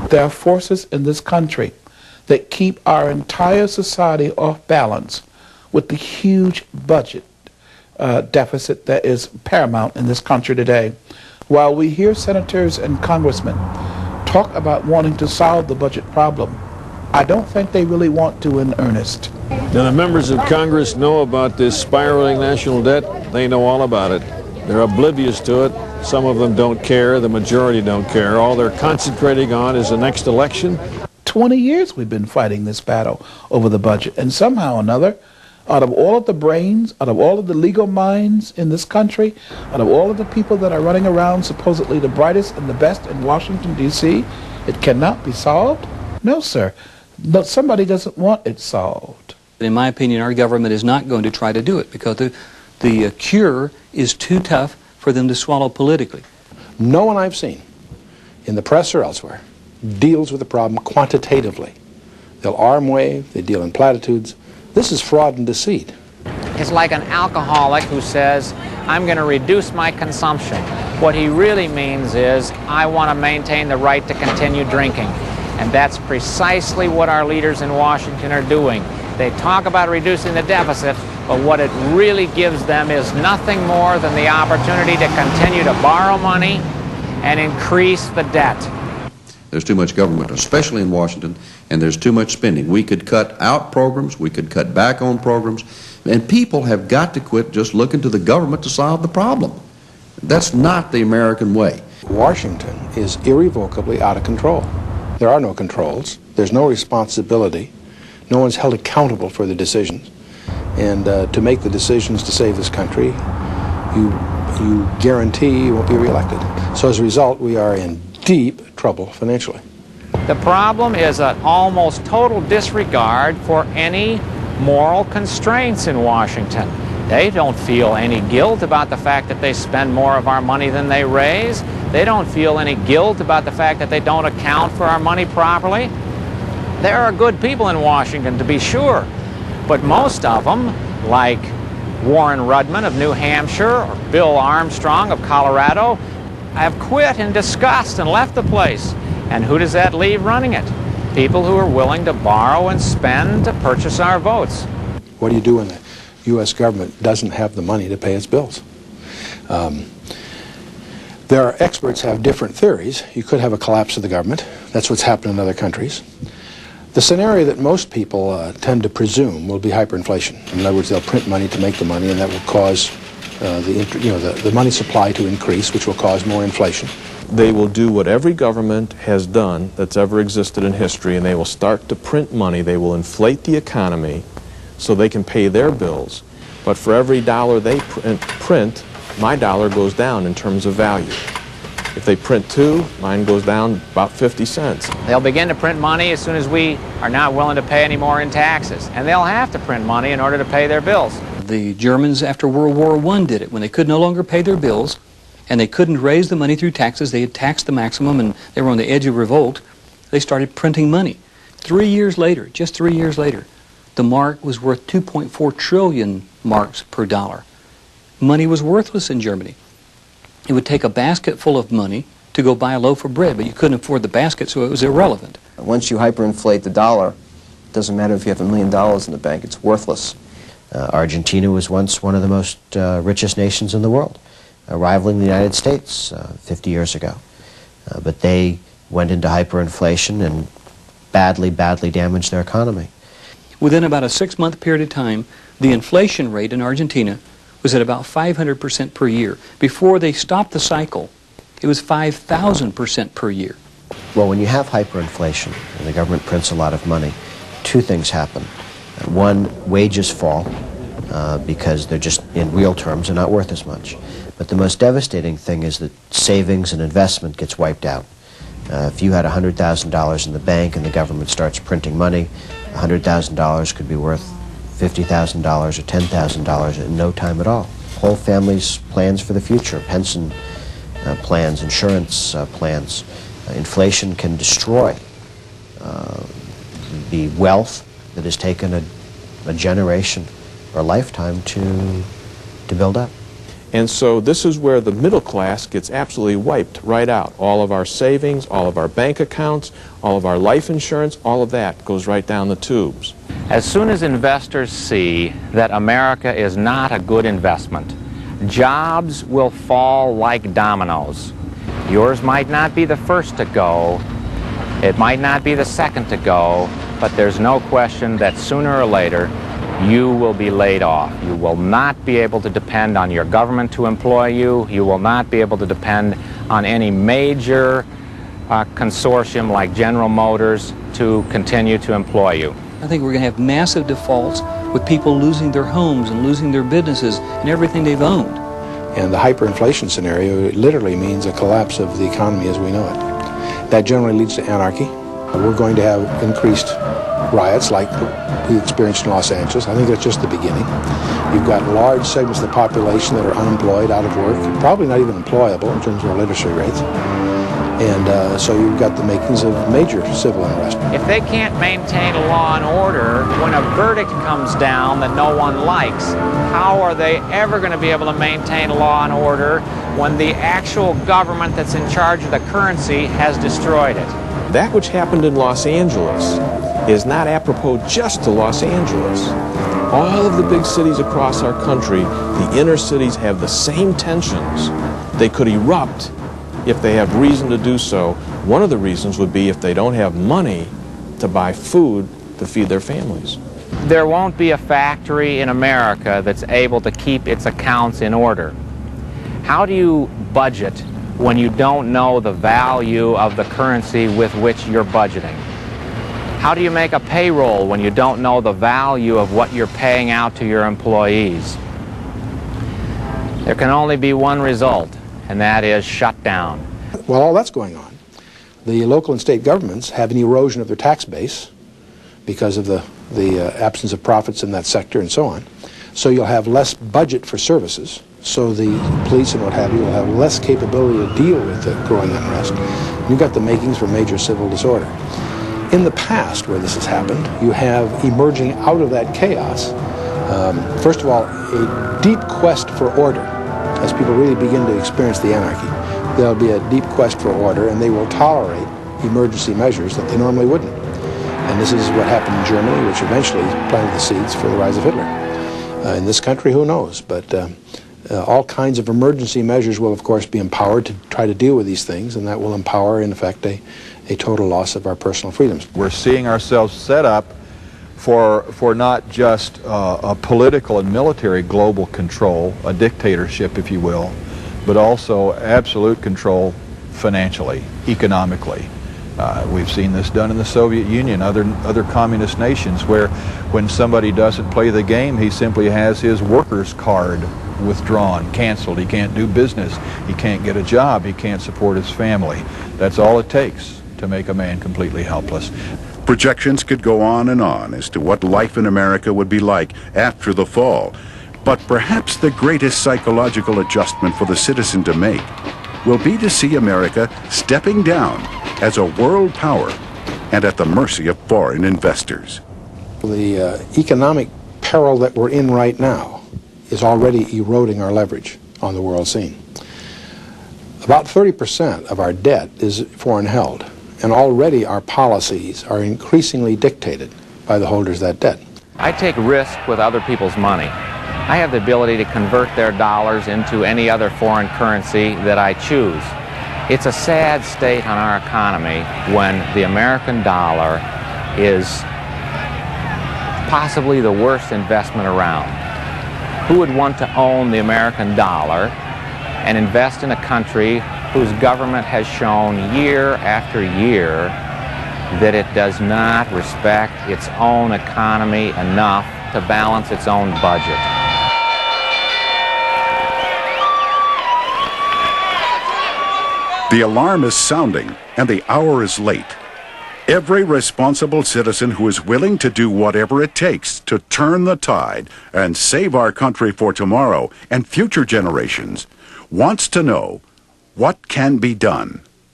There are forces in this country that keep our entire society off balance with the huge budget deficit that is paramount in this country today. While we hear senators and congressmen talk about wanting to solve the budget problem, I don't think they really want to in earnest. Now, the members of Congress know about this spiraling national debt. They know all about it. They're oblivious to it. Some of them don't care. The majority don't care. All they're concentrating on is the next election. 20 years we've been fighting this battle over the budget, and somehow or another, out of all of the brains, out of all of the legal minds in this country, out of all of the people that are running around supposedly the brightest and the best in Washington, D.C., it cannot be solved? No, sir. No, somebody doesn't want it solved. In my opinion, our government is not going to try to do it because the cure is too tough for them to swallow politically. No one I've seen, in the press or elsewhere, deals with the problem quantitatively. They'll arm wave, they deal in platitudes. This is fraud and deceit. It's like an alcoholic who says, I'm going to reduce my consumption. What he really means is, I want to maintain the right to continue drinking. And that's precisely what our leaders in Washington are doing. They talk about reducing the deficit, but what it really gives them is nothing more than the opportunity to continue to borrow money and increase the debt. There's too much government, especially in Washington, and there's too much spending. We could cut out programs, we could cut back on programs, and people have got to quit just looking to the government to solve the problem. That's not the American way. Washington is irrevocably out of control. There are no controls. There's no responsibility. No one's held accountable for the decisions. And to make the decisions to save this country, you guarantee you won't be reelected. So as a result, we are in deep trouble financially. The problem is an almost total disregard for any moral constraints in Washington. They don't feel any guilt about the fact that they spend more of our money than they raise. They don't feel any guilt about the fact that they don't account for our money properly. There are good people in Washington, to be sure, but most of them, like Warren Rudman of New Hampshire or Bill Armstrong of Colorado, have quit in disgust and left the place. And who does that leave running it? People who are willing to borrow and spend to purchase our votes. What do you do when the U.S. government doesn't have the money to pay its bills? There are experts have different theories. You could have a collapse of the government. That's what's happened in other countries. The scenario that most people tend to presume will be hyperinflation. In other words, they'll print money to make the money, and that will cause the money supply to increase, which will cause more inflation. They will do what every government has done that's ever existed in history, and they will start to print money. They will inflate the economy so they can pay their bills. But for every dollar they print, my dollar goes down in terms of value. If they print 2, mine goes down about 50 cents. They'll begin to print money as soon as we are not willing to pay any more in taxes. And they'll have to print money in order to pay their bills. The Germans after World War I did it. When they could no longer pay their bills and they couldn't raise the money through taxes, they had taxed the maximum and they were on the edge of revolt, they started printing money. 3 years later, just 3 years later, the mark was worth 2.4 trillion marks per dollar. Money was worthless in Germany. It would take a basket full of money to go buy a loaf of bread, but you couldn't afford the basket, so it was irrelevant. Once you hyperinflate the dollar, it doesn't matter if you have $1 million in the bank, it's worthless. Argentina was once one of the most richest nations in the world, rivaling the United States 50 years ago. But they went into hyperinflation and badly damaged their economy. Within about a 6-month period of time, the inflation rate in Argentina was at about 500% per year. Before they stopped the cycle, it was 5,000% per year. Well, when you have hyperinflation and the government prints a lot of money, 2 things happen. One, wages fall because they're just, in real terms, they're not worth as much. But the most devastating thing is that savings and investment gets wiped out. If you had $100,000 in the bank and the government starts printing money, $100,000 could be worth $50,000 or $10,000 in no time at all. Whole families' plans for the future, pension plans, insurance plans. Inflation can destroy the wealth that has taken a generation or a lifetime to build up. And so this is where the middle class gets absolutely wiped right out. All of our savings, all of our bank accounts, all of our life insurance, all of that goes right down the tubes. As soon as investors see that America is not a good investment, jobs will fall like dominoes. Yours might not be the first to go, it might not be the second to go, but there's no question that sooner or later you will be laid off. You will not be able to depend on your government to employ you. You will not be able to depend on any major consortium like General Motors to continue to employ you. I think we're going to have massive defaults with people losing their homes and losing their businesses and everything they've owned. And the hyperinflation scenario literally means a collapse of the economy as we know it. That generally leads to anarchy. We're going to have increased riots like we experienced in Los Angeles. I think that's just the beginning. You've got large segments of the population that are unemployed, out of work, probably not even employable in terms of our literacy rates. And so you've got the makings of major civil unrest. If they can't maintain law and order when a verdict comes down that no one likes, how are they ever going to be able to maintain law and order when the actual government that's in charge of the currency has destroyed it? That which happened in Los Angeles is not apropos just to Los Angeles. All of the big cities across our country, the inner cities have the same tensions. They could erupt if they have reason to do so. One of the reasons would be if they don't have money to buy food to feed their families. There won't be a factory in America that's able to keep its accounts in order. How do you budget when you don't know the value of the currency with which you're budgeting? How do you make a payroll when you don't know the value of what you're paying out to your employees? There can only be one result, and that is shut down. While all that's going on, the local and state governments have an erosion of their tax base because of the absence of profits in that sector and so on. So you'll have less budget for services. So the police and what have you will have less capability to deal with the growing unrest. You've got the makings for major civil disorder. In the past, where this has happened, you have emerging out of that chaos, first of all, a deep quest for order. As people really begin to experience the anarchy, there'll be a deep quest for order, and they will tolerate emergency measures that they normally wouldn't. And this is what happened in Germany, which eventually planted the seeds for the rise of Hitler. In this country, who knows? But all kinds of emergency measures will, of course, be empowered to try to deal with these things, and that will empower, in effect, a total loss of our personal freedoms. We're seeing ourselves set up for not just a political and military global control, a dictatorship, if you will, but also absolute control financially, economically. We've seen this done in the Soviet Union, other communist nations, where when somebody doesn't play the game, he simply has his worker's card withdrawn, canceled. He can't do business. He can't get a job. He can't support his family. That's all it takes to make a man completely helpless. Projections could go on and on as to what life in America would be like after the fall. But perhaps the greatest psychological adjustment for the citizen to make will be to see America stepping down as a world power and at the mercy of foreign investors. The economic peril that we're in right now is already eroding our leverage on the world scene. About 30% of our debt is foreign held, and already our policies are increasingly dictated by the holders of that debt. I take risk with other people's money. I have the ability to convert their dollars into any other foreign currency that I choose. It's a sad state on our economy when the American dollar is possibly the worst investment around. Who would want to own the American dollar and invest in a country whose government has shown year after year that it does not respect its own economy enough to balance its own budget? The alarm is sounding, and the hour is late. Every responsible citizen who is willing to do whatever it takes to turn the tide and save our country for tomorrow and future generations wants to know what can be done.